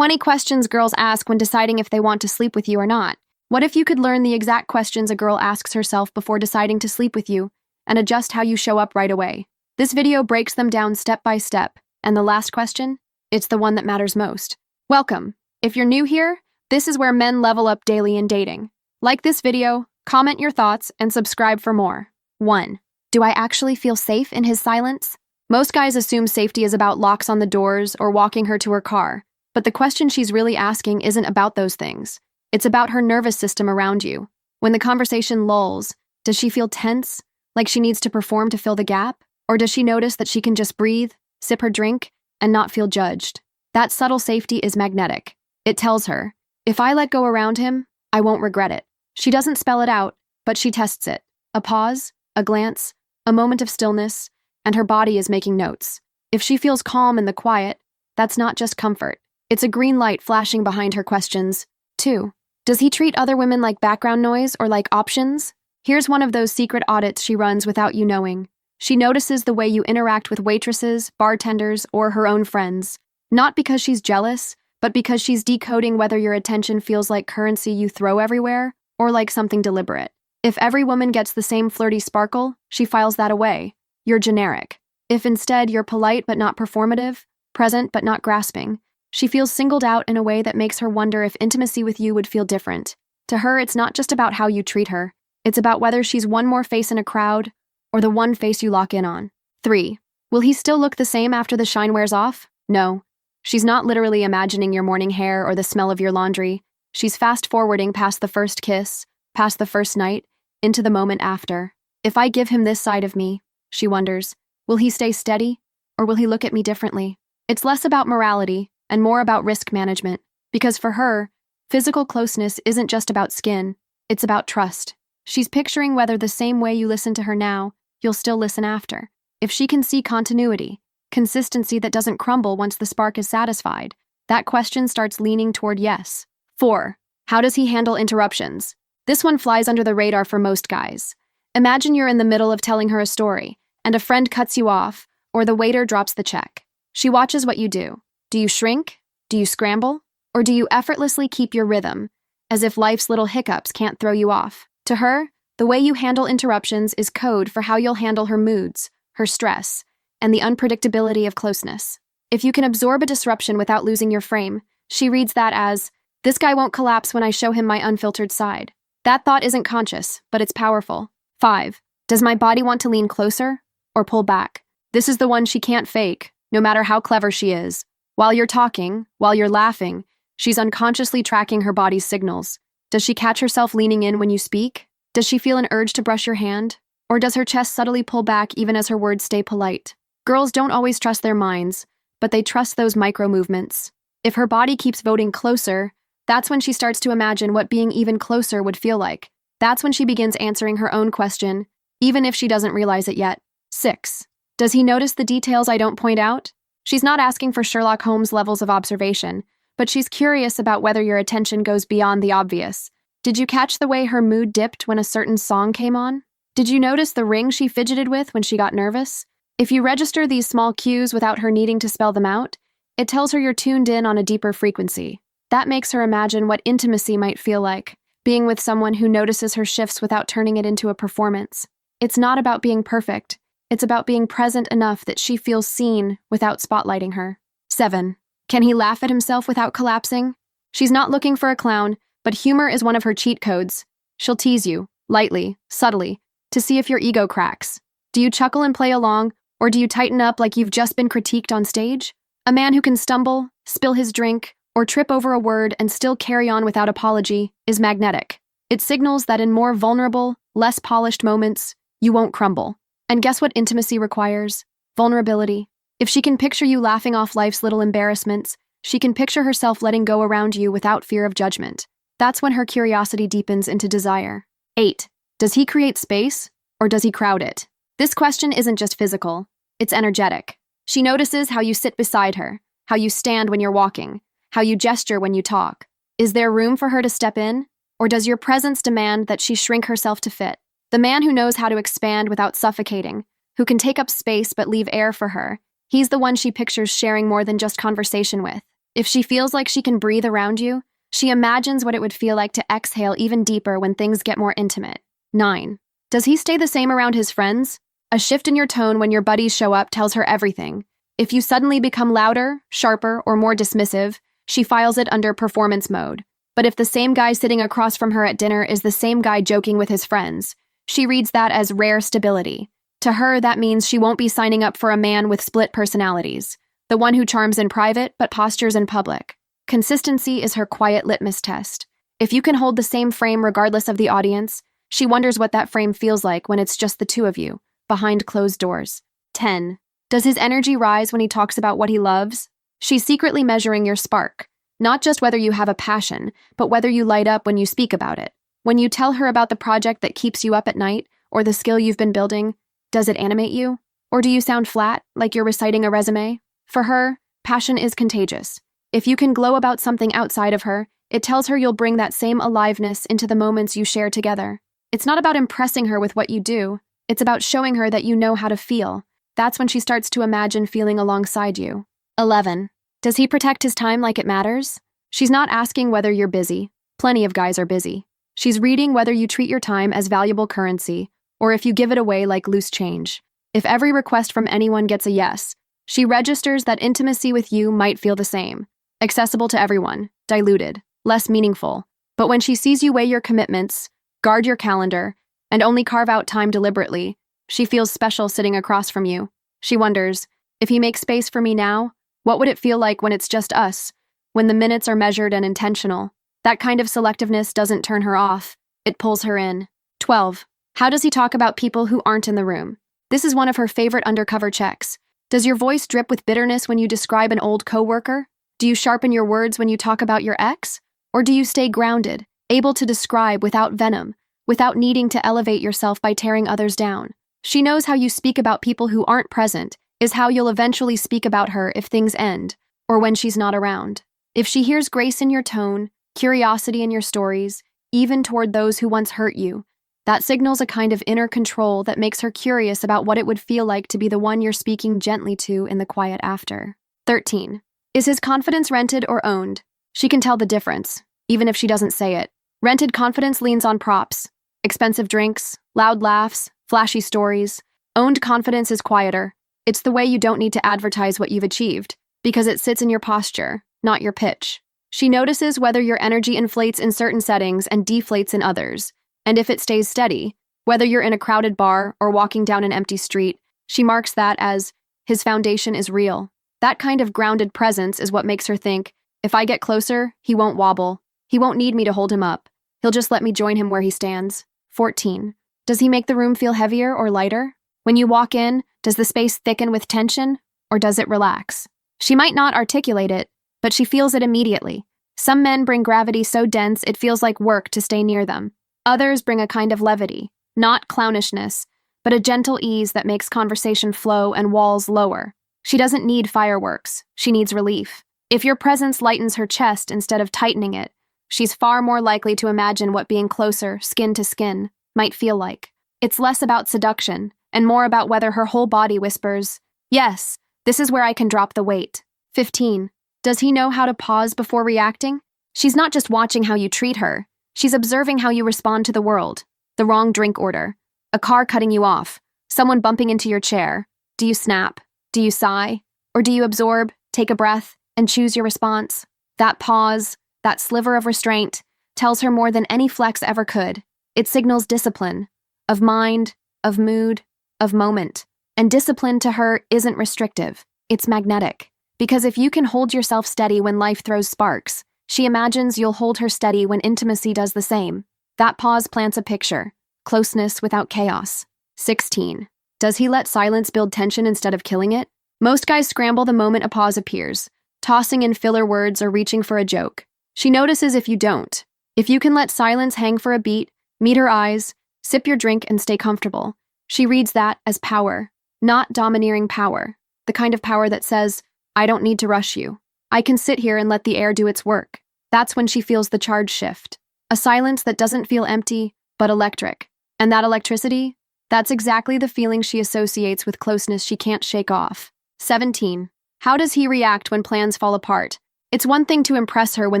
20 questions girls ask when deciding if they want to sleep with you or not. What if you could learn the exact questions a girl asks herself before deciding to sleep with you and adjust how you show up right away? This video breaks them down step by step. And the last question? It's the one that matters most. Welcome. If you're new here, this is where men level up daily in dating. Like this video, comment your thoughts, and subscribe for more. 1. Do I actually feel safe in his silence? Most guys assume safety is about locks on the doors or walking her to her car, but the question she's really asking isn't about those things. It's about her nervous system around you. When the conversation lulls, does she feel tense, like she needs to perform to fill the gap? Or does she notice that she can just breathe, sip her drink, and not feel judged? That subtle safety is magnetic. It tells her, if I let go around him, I won't regret it. She doesn't spell it out, but she tests it. A pause, a glance, a moment of stillness, and her body is making notes. If she feels calm in the quiet, that's not just comfort. It's a green light flashing behind her questions. 2. Does he treat other women like background noise or like options? Here's one of those secret audits she runs without you knowing. She notices the way you interact with waitresses, bartenders, or her own friends. Not because she's jealous, but because she's decoding whether your attention feels like currency you throw everywhere or like something deliberate. If every woman gets the same flirty sparkle, she files that away. You're generic. If instead you're polite but not performative, present but not grasping, she feels singled out in a way that makes her wonder if intimacy with you would feel different. To her, it's not just about how you treat her. It's about whether she's one more face in a crowd or the one face you lock in on. 3. Will he still look the same after the shine wears off? No. She's not literally imagining your morning hair or the smell of your laundry. She's fast-forwarding past the first kiss, past the first night, into the moment after. If I give him this side of me, she wonders, will he stay steady or will he look at me differently? It's less about morality and more about risk management, because for her, physical closeness isn't just about skin, it's about trust. She's picturing whether the same way you listen to her now, you'll still listen after. If she can see continuity, consistency that doesn't crumble once the spark is satisfied, that question starts leaning toward yes. 4. How does he handle interruptions? This one flies under the radar for most guys. Imagine you're in the middle of telling her a story, and a friend cuts you off, or the waiter drops the check. She watches what you do. Do you shrink? Do you scramble? Or do you effortlessly keep your rhythm, as if life's little hiccups can't throw you off? To her, the way you handle interruptions is code for how you'll handle her moods, her stress, and the unpredictability of closeness. If you can absorb a disruption without losing your frame, she reads that as, this guy won't collapse when I show him my unfiltered side. That thought isn't conscious, but it's powerful. 5. Does my body want to lean closer or pull back? This is the one she can't fake, no matter how clever she is. While you're talking, while you're laughing, she's unconsciously tracking her body's signals. Does she catch herself leaning in when you speak? Does she feel an urge to brush your hand? Or does her chest subtly pull back even as her words stay polite? Girls don't always trust their minds, but they trust those micro movements. If her body keeps voting closer, that's when she starts to imagine what being even closer would feel like. That's when she begins answering her own question, even if she doesn't realize it yet. 6. Does he notice the details I don't point out? She's not asking for Sherlock Holmes levels of observation, but she's curious about whether your attention goes beyond the obvious. Did you catch the way her mood dipped when a certain song came on? Did you notice the ring she fidgeted with when she got nervous? If you register these small cues without her needing to spell them out, it tells her you're tuned in on a deeper frequency. That makes her imagine what intimacy might feel like, being with someone who notices her shifts without turning it into a performance. It's not about being perfect. It's about being present enough that she feels seen without spotlighting her. 7. Can he laugh at himself without collapsing? She's not looking for a clown, but humor is one of her cheat codes. She'll tease you, lightly, subtly, to see if your ego cracks. Do you chuckle and play along, or do you tighten up like you've just been critiqued on stage? A man who can stumble, spill his drink, or trip over a word and still carry on without apology is magnetic. It signals that in more vulnerable, less polished moments, you won't crumble. And guess what intimacy requires? Vulnerability. If she can picture you laughing off life's little embarrassments, she can picture herself letting go around you without fear of judgment. That's when her curiosity deepens into desire. 8. Does he create space, or does he crowd it? This question isn't just physical, it's energetic. She notices how you sit beside her, how you stand when you're walking, how you gesture when you talk. Is there room for her to step in, or does your presence demand that she shrink herself to fit? The man who knows how to expand without suffocating, who can take up space but leave air for her, he's the one she pictures sharing more than just conversation with. If she feels like she can breathe around you, she imagines what it would feel like to exhale even deeper when things get more intimate. 9. Does he stay the same around his friends? A shift in your tone when your buddies show up tells her everything. If you suddenly become louder, sharper, or more dismissive, she files it under performance mode. But if the same guy sitting across from her at dinner is the same guy joking with his friends, she reads that as rare stability. To her, that means she won't be signing up for a man with split personalities, the one who charms in private but postures in public. Consistency is her quiet litmus test. If you can hold the same frame regardless of the audience, she wonders what that frame feels like when it's just the two of you, behind closed doors. 10. Does his energy rise when he talks about what he loves? She's secretly measuring your spark, not just whether you have a passion, but whether you light up when you speak about it. When you tell her about the project that keeps you up at night, or the skill you've been building, does it animate you? Or do you sound flat, like you're reciting a resume? For her, passion is contagious. If you can glow about something outside of her, it tells her you'll bring that same aliveness into the moments you share together. It's not about impressing her with what you do, it's about showing her that you know how to feel. That's when she starts to imagine feeling alongside you. 11. Does he protect his time like it matters? She's not asking whether you're busy. Plenty of guys are busy. She's reading whether you treat your time as valuable currency, or if you give it away like loose change. If every request from anyone gets a yes, she registers that intimacy with you might feel the same. Accessible to everyone, diluted, less meaningful. But when she sees you weigh your commitments, guard your calendar, and only carve out time deliberately, she feels special sitting across from you. She wonders, if he makes space for me now, what would it feel like when it's just us, when the minutes are measured and intentional? That kind of selectiveness doesn't turn her off, it pulls her in. 12. How does he talk about people who aren't in the room? This is one of her favorite undercover checks. Does your voice drip with bitterness when you describe an old coworker? Do you sharpen your words when you talk about your ex? Or do you stay grounded, able to describe without venom, without needing to elevate yourself by tearing others down? She knows how you speak about people who aren't present is how you'll eventually speak about her if things end, or when she's not around. If she hears grace in your tone, curiosity in your stories, even toward those who once hurt you, that signals a kind of inner control that makes her curious about what it would feel like to be the one you're speaking gently to in the quiet after. 13. Is his confidence rented or owned? She can tell the difference, even if she doesn't say it. Rented confidence leans on props, expensive drinks, loud laughs, flashy stories. Owned confidence is quieter. It's the way you don't need to advertise what you've achieved, because it sits in your posture, not your pitch. She notices whether your energy inflates in certain settings and deflates in others, and if it stays steady, whether you're in a crowded bar or walking down an empty street, she marks that as, his foundation is real. That kind of grounded presence is what makes her think, if I get closer, he won't wobble. He won't need me to hold him up. He'll just let me join him where he stands. 14. Does he make the room feel heavier or lighter? When you walk in, does the space thicken with tension, or does it relax? She might not articulate it, but she feels it immediately. Some men bring gravity so dense it feels like work to stay near them. Others bring a kind of levity, not clownishness, but a gentle ease that makes conversation flow and walls lower. She doesn't need fireworks, she needs relief. If your presence lightens her chest instead of tightening it, she's far more likely to imagine what being closer, skin to skin, might feel like. It's less about seduction, and more about whether her whole body whispers, yes, this is where I can drop the weight. 15. Does he know how to pause before reacting? She's not just watching how you treat her, she's observing how you respond to the world. The wrong drink order, a car cutting you off, someone bumping into your chair. Do you snap? Do you sigh? Or do you absorb, take a breath, and choose your response? That pause, that sliver of restraint, tells her more than any flex ever could. It signals discipline, of mind, of mood, of moment. And discipline to her isn't restrictive, it's magnetic. Because if you can hold yourself steady when life throws sparks, she imagines you'll hold her steady when intimacy does the same. That pause plants a picture, closeness without chaos. 16. Does he let silence build tension instead of killing it? Most guys scramble the moment a pause appears, tossing in filler words or reaching for a joke. She notices if you don't. If you can let silence hang for a beat, meet her eyes, sip your drink and stay comfortable, she reads that as power, not domineering power, the kind of power that says, I don't need to rush you. I can sit here and let the air do its work. That's when she feels the charge shift. A silence that doesn't feel empty, but electric. And that electricity, that's exactly the feeling she associates with closeness she can't shake off. 17. How does he react when plans fall apart? It's one thing to impress her when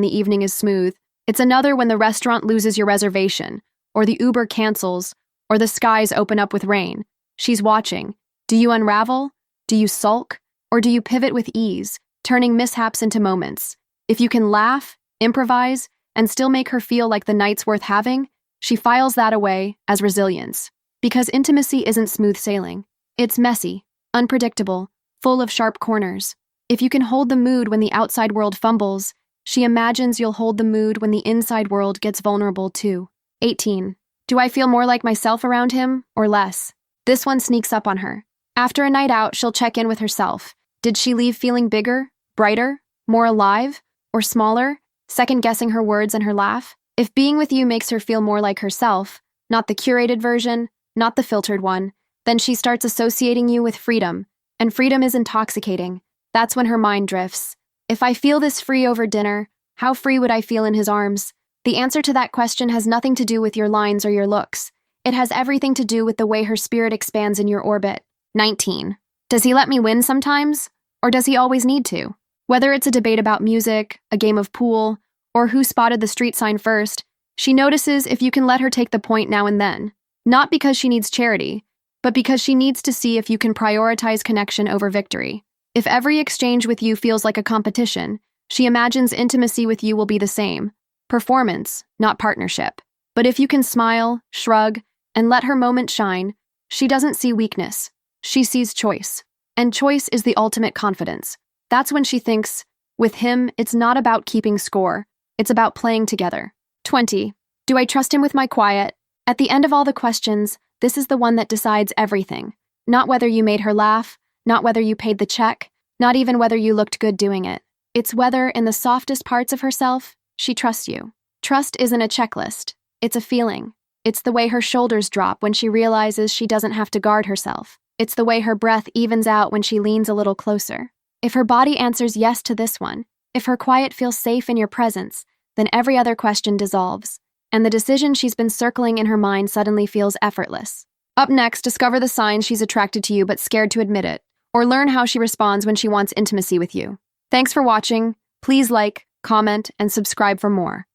the evening is smooth. It's another when the restaurant loses your reservation, or the Uber cancels, or the skies open up with rain. She's watching. Do you unravel? Do you sulk? Or do you pivot with ease, turning mishaps into moments? If you can laugh, improvise, and still make her feel like the night's worth having, she files that away as resilience. Because intimacy isn't smooth sailing. It's messy, unpredictable, full of sharp corners. If you can hold the mood when the outside world fumbles, she imagines you'll hold the mood when the inside world gets vulnerable too. 18. Do I feel more like myself around him, or less? This one sneaks up on her. After a night out, she'll check in with herself. Did she leave feeling bigger, brighter, more alive, or smaller, second-guessing her words and her laugh? If being with you makes her feel more like herself, not the curated version, not the filtered one, then she starts associating you with freedom, and freedom is intoxicating. That's when her mind drifts. If I feel this free over dinner, how free would I feel in his arms? The answer to that question has nothing to do with your lines or your looks. It has everything to do with the way her spirit expands in your orbit. 19. Does he let me win sometimes? Or does he always need to? Whether it's a debate about music, a game of pool, or who spotted the street sign first, she notices if you can let her take the point now and then. Not because she needs charity, but because she needs to see if you can prioritize connection over victory. If every exchange with you feels like a competition, she imagines intimacy with you will be the same. Performance, not partnership. But if you can smile, shrug, and let her moment shine, she doesn't see weakness. She sees choice. And choice is the ultimate confidence. That's when she thinks, with him, it's not about keeping score. It's about playing together. 20. Do I trust him with my quiet? At the end of all the questions, this is the one that decides everything. Not whether you made her laugh, not whether you paid the check, not even whether you looked good doing it. It's whether, in the softest parts of herself, she trusts you. Trust isn't a checklist. It's a feeling. It's the way her shoulders drop when she realizes she doesn't have to guard herself. It's the way her breath evens out when she leans a little closer. If her body answers yes to this one, if her quiet feels safe in your presence, then every other question dissolves, and the decision she's been circling in her mind suddenly feels effortless. Up next, discover the signs she's attracted to you but scared to admit it, or learn how she responds when she wants intimacy with you. Thanks for watching. Please like, comment, and subscribe for more.